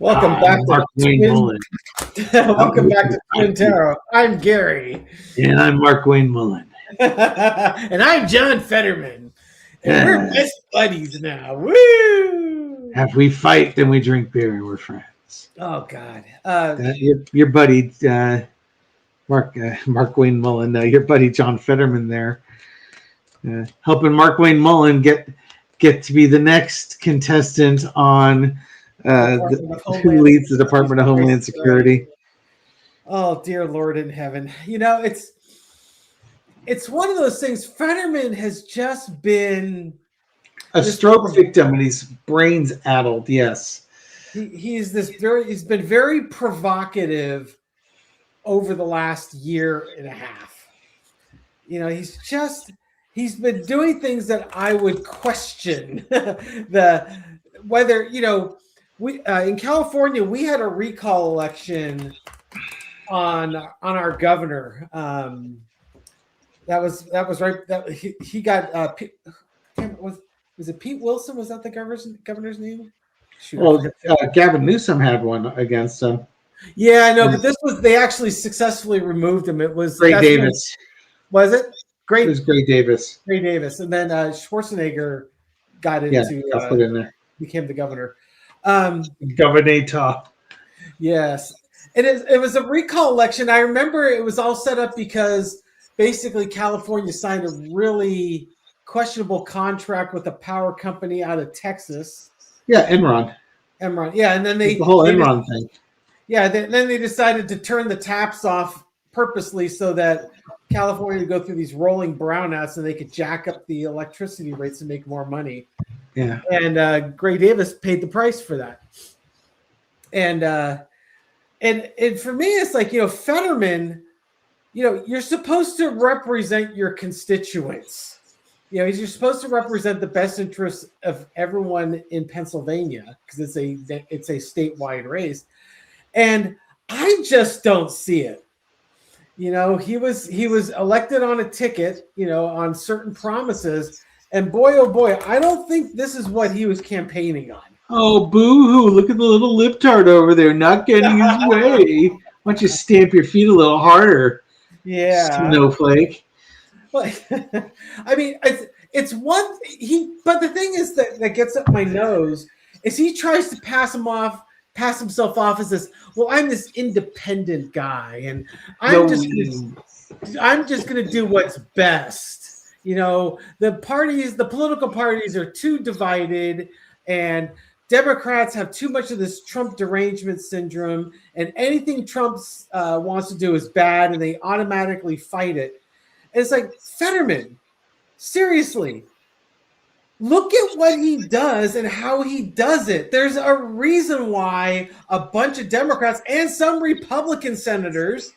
Welcome Hi, back I'm to Mark Wayne Twin. Mullen. Welcome back to Twin Tarot. I'm Gary, And I'm Mark Wayne Mullen. and I'm John Fetterman, and we're Uh, best buddies now. Woo! if we fight, then we drink beer and we're friends. Oh God. Your buddy, Mark Wayne Mullen, your buddy John Fetterman there, helping Mark Wayne Mullen get to be the next contestant on Department of who Homeland leads the Security. Department of Homeland Right. Security. Oh dear Lord in heaven. You know, it's one of those things. Fetterman has just been A stroke victim and he's brains addled, yes. he's been very provocative over the last year and a half. You know, he's been doing things that I would question the whether, we in California we had a recall election on our governor. That was right. That he got was it Pete Wilson? Was that the governor's name? Shoot, Well, Gavin Newsom had one against him. Yeah, I know, but this was they actually successfully removed him. It was Gray Davis. Was it? Great. It was Gray Davis. Gray Davis, and then Schwarzenegger got Yeah, into got put in there. Became the governor. Governor. Yes, it was a recall election. I remember it was all set up because basically California signed a really questionable contract with a power company out of Texas. Yeah, Enron. Yeah, and then the whole Enron thing. Yeah, then they decided to turn the taps off purposely so that California would go through these rolling brownouts and they could jack up the electricity rates and make more money. Yeah. And Gray Davis paid the price for that. And for me, it's like, Fetterman, you're supposed to represent your constituents. You're supposed to represent the best interests of everyone in Pennsylvania because it's a statewide race. And I just don't see it. He was elected on a ticket, on certain promises. And boy, oh boy, I don't think this is what he was campaigning on. Oh, boo-hoo. Look at the little libtard over there not getting his way. Why don't you stamp your feet a little harder? Yeah. Snowflake. Well, I mean, it's one but the thing is that gets up my nose is he tries to pass himself off as this, well, I'm this independent guy and I'm just going to do what's best. The political parties are too divided and Democrats have too much of this Trump derangement syndrome and anything Trump wants to do is bad and they automatically fight it. And it's like, Fetterman, seriously, look at what he does and how he does it. There's a reason why a bunch of Democrats and some Republican senators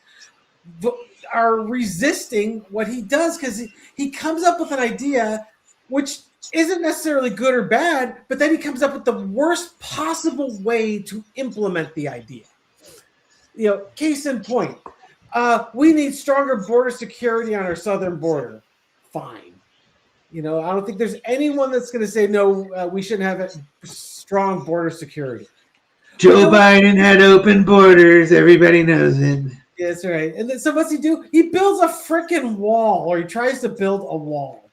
are resisting what he does because he comes up with an idea which isn't necessarily good or bad, but then he comes up with the worst possible way to implement the idea. Case in point, we need stronger border security on our southern border. Fine. I don't think there's anyone that's going to say, no, we shouldn't have a strong border security. Joe Biden had open borders. Everybody knows it. Yeah, that's right. And then, so what's he do? He builds a freaking wall, or he tries to build a wall.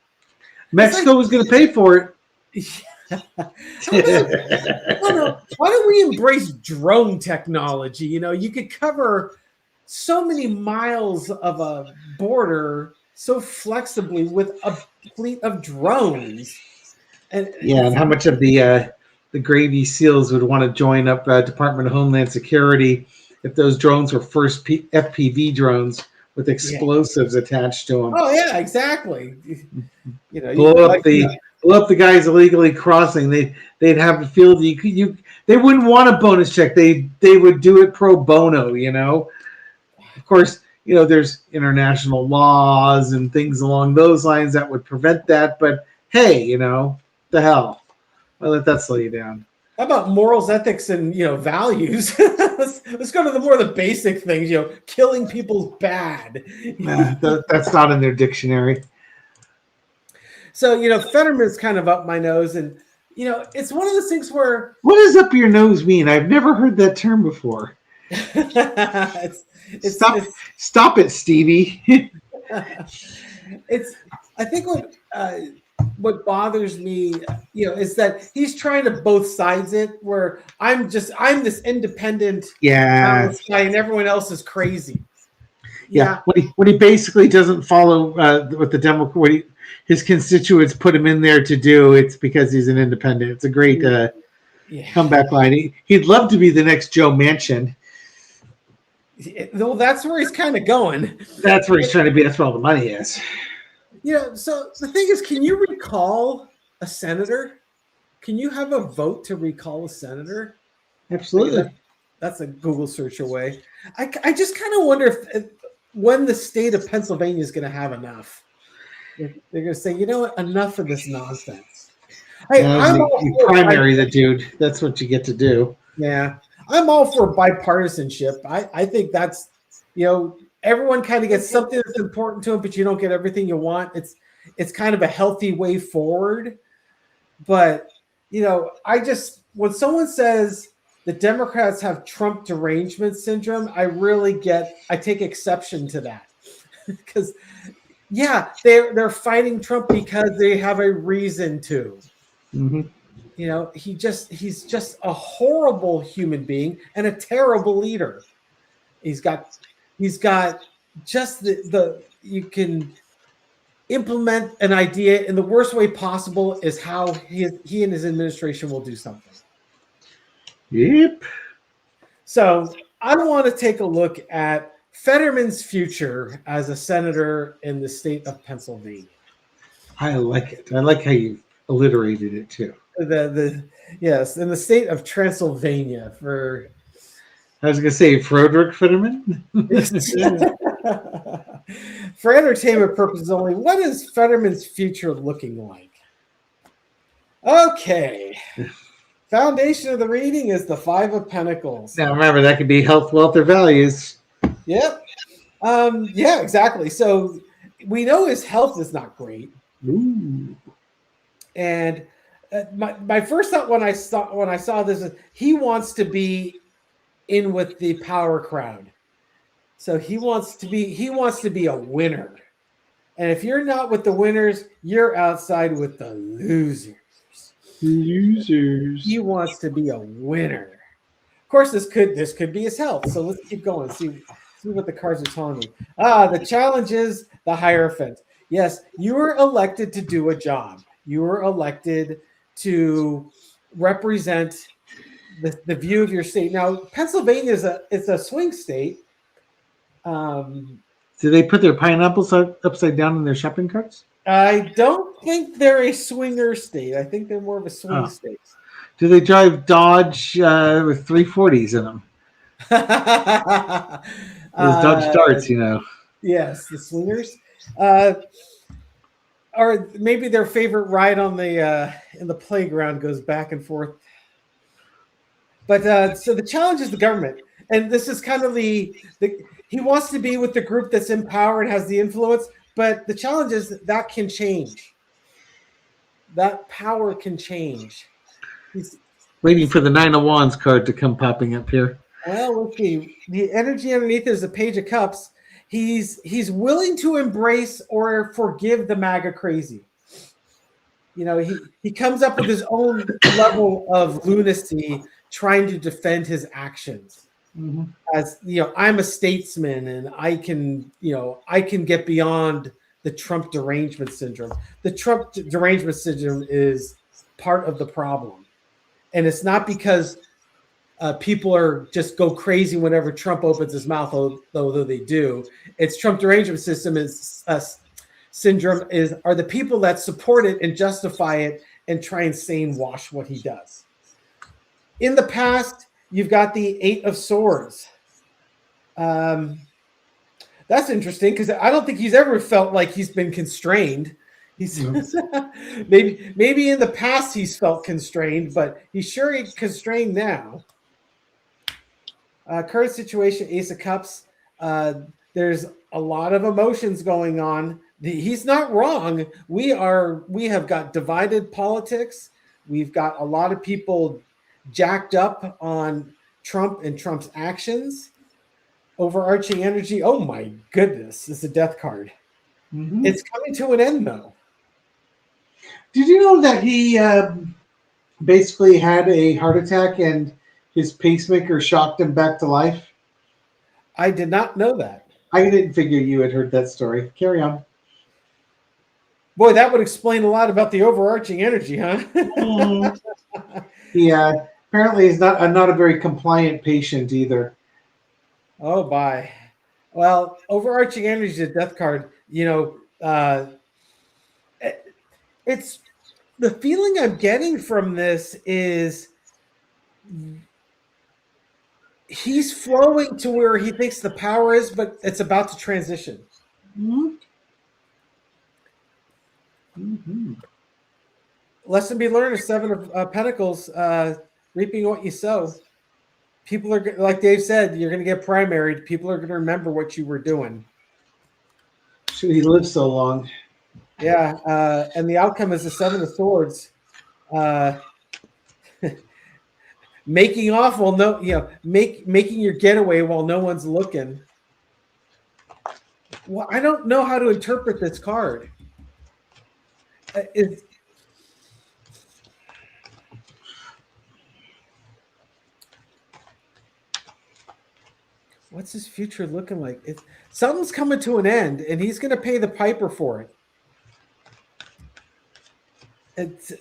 Mexico was going to pay for it. Why don't we embrace drone technology? You could cover so many miles of a border so flexibly with a fleet of drones. And how much of the Gravy SEALs would want to join up Department of Homeland Security if those drones were first FPV drones with explosives attached to them. Oh yeah, exactly. Blow up the guys illegally crossing. They'd have to feel they wouldn't want a bonus check. They would do it pro bono. Of course, there's international laws and things along those lines that would prevent that. But hey, the hell, I'll let that slow you down. How about morals, ethics, and values? let's go to the basic things. Killing people's bad. That's not in their dictionary. So Fetterman's kind of up my nose, and it's one of those things where What does up your nose mean? I've never heard that term before. it's Stop, it's stop it, Stevie. it's I think what bothers me, is that he's trying to both sides it, where I'm this independent Yeah, balanced guy and everyone else is crazy. yeah. Yeah. What he basically doesn't follow what the Democrat, his constituents put him in there to do. It's because he's an independent. It's a great Yeah. comeback line. He'd love to be the next Joe Manchin. Well, that's where he's kind of going. That's where he's trying to be. That's where all the money is. So the thing is, can you recall a senator? Can you have a vote to recall a senator? Absolutely. That's a Google search away. I just kind of wonder if when the state of Pennsylvania is going to have enough. They're going to say, you know what, enough of this nonsense. Hey, You primary the dude. That's what you get to do. Yeah, I'm all for bipartisanship. I think that's, everyone kind of gets something that's important to them, but you don't get everything you want. It's kind of a healthy way forward. But, when someone says the Democrats have Trump derangement syndrome, I take exception to that. Because, yeah, they're fighting Trump because they have a reason to. Mm-hmm. He's just a horrible human being and a terrible leader. He's got just you can implement an idea in the worst way possible is how he and his administration will do something. Yep. So I want to take a look at Fetterman's future as a senator in the state of Pennsylvania. I like it. I like how you alliterated it too. Yes, in the state of Transylvania for. I was going to say Frederick Fetterman. For entertainment purposes only, what is Fetterman's future looking like? Okay. Foundation of the reading is the Five of Pentacles. Now remember, that could be health, wealth, or values. Yep. Yeah, exactly. So we know his health is not great. Ooh. And my first thought when I saw this is he wants to be in with the power crowd. So he wants to be a winner. And if you're not with the winners, you're outside with the losers. He wants to be a winner. Of course, this could be his health. So let's keep going. See what the cards are telling me. The challenge is the Hierophant. Yes, you were elected to do a job. You were elected to represent the view of your state. Now, Pennsylvania is a swing state. Do they put their pineapples upside down in their shopping carts? I don't think they're a swinger state. I think they're more of a swing state. Do they drive Dodge with 340s in them? Those Dodge Darts, Yes, the swingers. Or maybe their favorite ride on in the playground goes back and forth. But so the challenge is the government, and this is kind of he wants to be with the group that's in power and has the influence. But the challenge is that can change. That power can change. He's waiting for the Nine of Wands card to come popping up here. Well, let's see. The energy underneath is a Page of Cups. He's willing to embrace or forgive the MAGA crazy. He comes up with his own level of lunacy, trying to defend his actions. Mm-hmm. As I'm a statesman, and I can get beyond the Trump derangement syndrome. The Trump derangement syndrome is part of the problem, and it's not because people are just go crazy whenever Trump opens his mouth, although they do. It's Trump derangement syndrome are the people that support it and justify it and try and sane wash what he does. In the past, you've got the Eight of Swords. That's interesting because I don't think he's ever felt like he's been constrained. He's maybe in the past he's felt constrained, but he's sure constrained now. Current situation, Ace of Cups. There's a lot of emotions going on. He's not wrong. We have got divided politics. We've got a lot of people jacked up on Trump and Trump's actions. Overarching energy. Oh my goodness, it's a death card. Mm-hmm. It's coming to an end, though. Did you know that he basically had a heart attack and his pacemaker shocked him back to life? I did not know that. I didn't figure you had heard that story. Carry on. Boy, that would explain a lot about the overarching energy, huh? Yeah, apparently he's not a very compliant patient either. Oh, bye. Well, overarching energy is a death card. It's the feeling I'm getting from this is he's flowing to where he thinks the power is, but it's about to transition. Mm-hmm. Mm-hmm. Lesson be learned is Seven of Pentacles, reaping what you sow. People are, like Dave said, you're going to get primaried. People are going to remember what you were doing. Should he live so long? Yeah, and the outcome is the Seven of Swords. Making off while making your getaway while no one's looking. Well, I don't know how to interpret this card. What's his future looking like? Something's coming to an end, and he's going to pay the piper for it.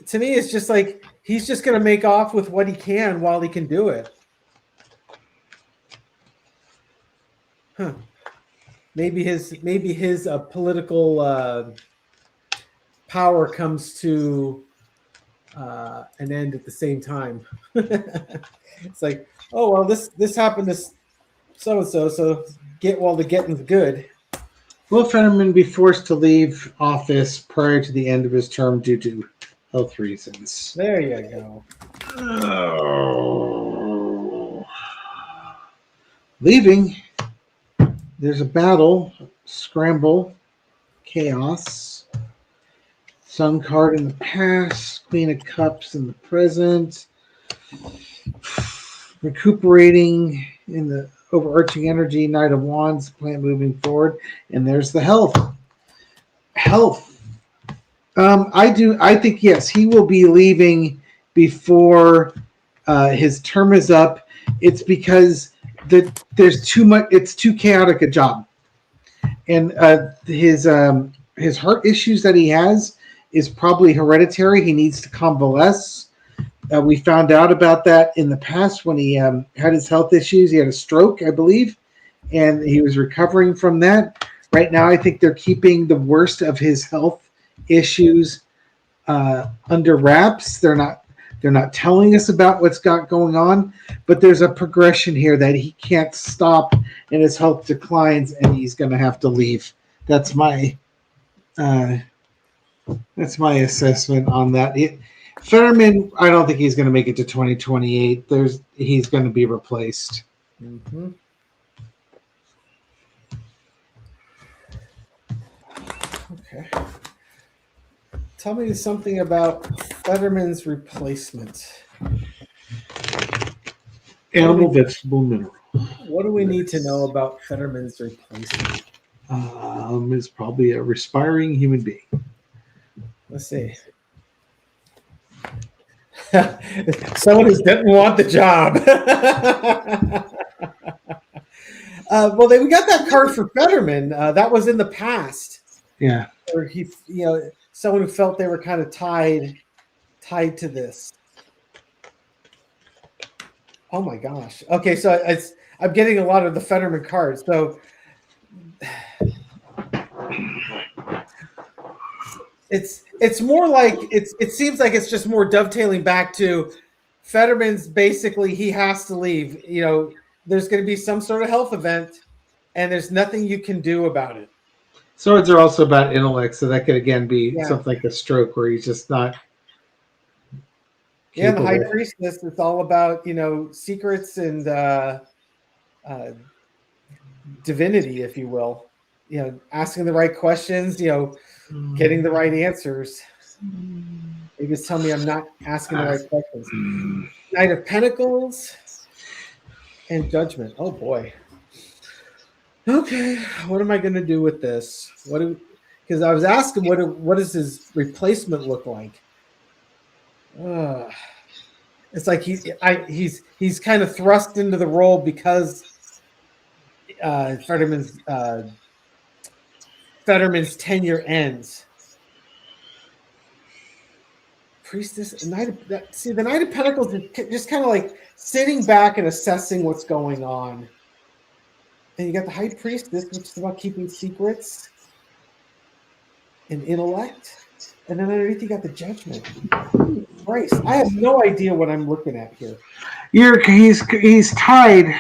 To me, it's just like he's just going to make off with what he can while he can do it. Huh? Maybe his political power comes to an end at the same time. It's like, oh well, this happened to so and so get while the getting's good. Will Fetterman be forced to leave office prior to the end of his term due to health reasons? There you go. Oh. Leaving. There's a battle, scramble, chaos. Sun card in the past, Queen of Cups in the present. Recuperating in the overarching energy, Knight of Wands, plant moving forward, and there's the health. I think yes, he will be leaving before his term is up. It's because there's too much. It's too chaotic a job, and his heart issues that he has is probably hereditary. He needs to convalesce. We found out about that in the past when he had his health issues. He had a stroke, I believe, and he was recovering from that. Right now, I think they're keeping the worst of his health issues under wraps. They're not telling us about what's got going on, but there's a progression here that he can't stop, and his health declines, and he's going to have to leave. That's my assessment on that. Fetterman, I don't think he's going to make it to 2028. He's going to be replaced. Mm-hmm. Okay. Tell me something about Fetterman's replacement. Animal, vegetable, mineral. What do we need to know about Fetterman's replacement? Is probably a respiring human being. Let's see. Someone who didn't want the job. Well, we got that card for Fetterman. That was in the past. Yeah. Or someone who felt they were kind of tied to this. Oh my gosh. Okay, so I'm getting a lot of the Fetterman cards. So it's more like it seems like it's just more dovetailing back to Fetterman's basically he has to leave. There's going to be some sort of health event, and there's nothing you can do about it. Swords are also about intellect, so that could again be something like a stroke where he's just not. Yeah, the High Priestess, it's all about, secrets and divinity, if you will. Asking the right questions, getting the right answers. You just tell me I'm not asking the right questions. Knight of Pentacles and Judgment. Oh boy. Okay, what am I going to do with this? Because I was asking what does his replacement look like? It's like he's kind of thrust into the role because Fetterman's tenure ends. Priestess, the Knight of Pentacles is just kind of like sitting back and assessing what's going on. And you got the High Priestess, which is about keeping secrets and intellect. And then underneath you got the Judgment. Christ, I have no idea what I'm looking at here. He's tied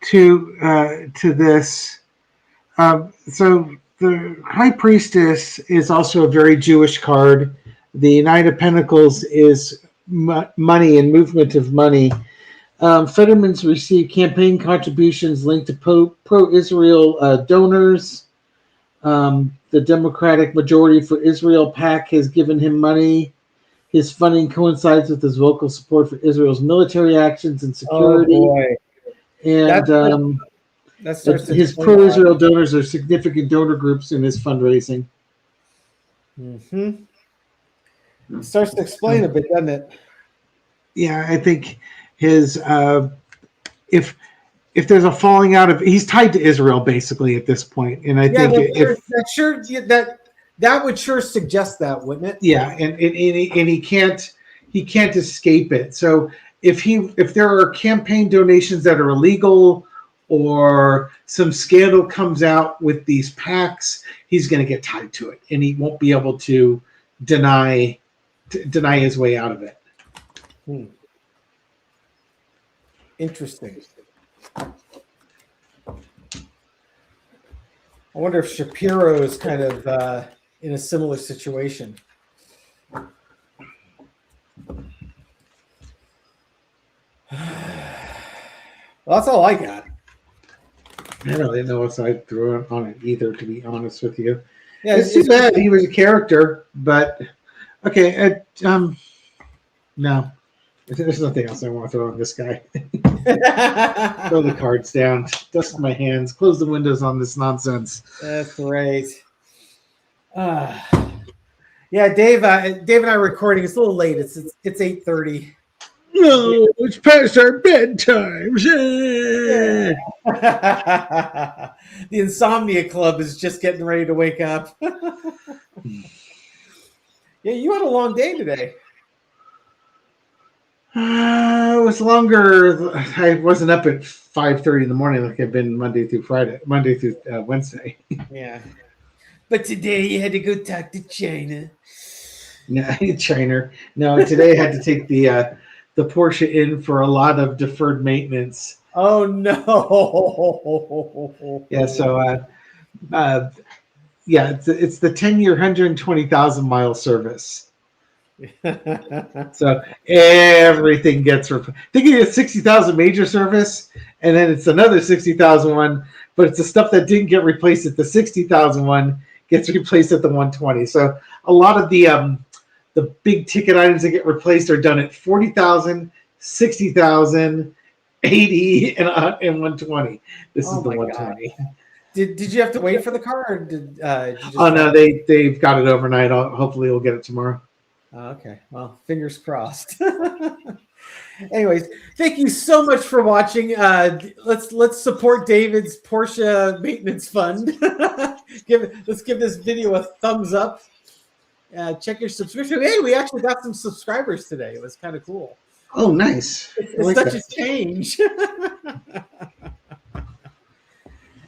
to this. So the High Priestess is also a very Jewish card. The Knight of Pentacles is money and movement of money. Fetterman's received campaign contributions linked to pro-Israel donors. The Democratic Majority for Israel PAC has given him money. His funding coincides with his vocal support for Israel's military actions and security. Oh boy. And his pro-Israel donors are significant donor groups in his fundraising. Mm-hmm. It starts to explain a bit, doesn't it? Yeah, I think his if there's a falling out of, he's tied to Israel basically at this point, and I think that would sure suggest that, wouldn't it? Yeah, and he can't escape it. So if there are campaign donations that are illegal, or some scandal comes out with these PACs, he's going to get tied to it, and he won't be able to deny his way out of it. Interesting. I wonder if Shapiro is kind of in a similar situation. Well, that's all I got. I don't really know what I'd throw on it either, to be honest with you. Yeah, it's too bad he was a character, but okay. No, there's nothing else I want to throw on this guy. Throw the cards down, dust my hands, close the windows on this nonsense. That's right. Yeah, Dave and I are recording. It's a little late. It's 8:30. No, it's past our bedtimes. Yeah. The Insomnia Club is just getting ready to wake up. Yeah, you had a long day today. It was longer. I wasn't up at 5:30 in the morning like I've been Monday through Wednesday. Yeah. But today you had to go talk to China. No, China. No, today I had to take the Porsche in for a lot of deferred maintenance. Oh no! Yeah, so it's the 10-year, 120,000 mile service. So everything gets replaced. They give you a 60,000 major service, and then it's another 60,000 one, but it's the stuff that didn't get replaced at the 60,000 one gets replaced at the 120. So a lot of the big ticket items that get replaced are done at 40,000, 60,000, 80, and 120. This is the 120. God. Did you have to wait for the car, or did you just no, they've got it overnight. Hopefully we'll get it tomorrow. Okay, well, fingers crossed. Anyways, thank you so much for watching. Let's support David's Porsche maintenance fund. Let's give this video a thumbs up. Check your subscription. Hey, we actually got some subscribers today. It was kind of cool. Oh, nice. It's such a change.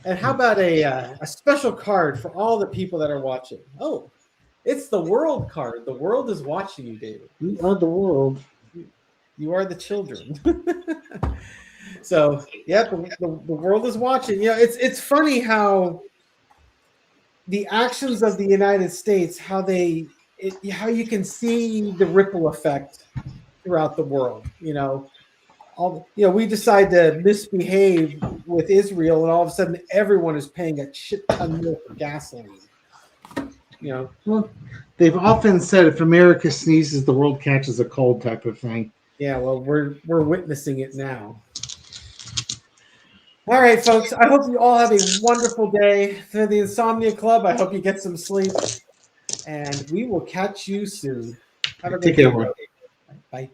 And how about a special card for all the people that are watching? Oh, it's the world card. The world is watching you, David. You are the world. You are the children. So, yeah, the world is watching. You know, it's funny how the actions of the United States, how you can see the ripple effect throughout the world. You know, we decide to misbehave with Israel, and all of a sudden, everyone is paying a shit ton more for gasoline. you know. Well, they've often said if America sneezes, the world catches a cold type of thing. Yeah, well, we're witnessing it now. All right, folks. I hope you all have a wonderful day. For the Insomnia Club, I hope you get some sleep, and we will catch you soon. Have a Take great care, day. everyone. Bye.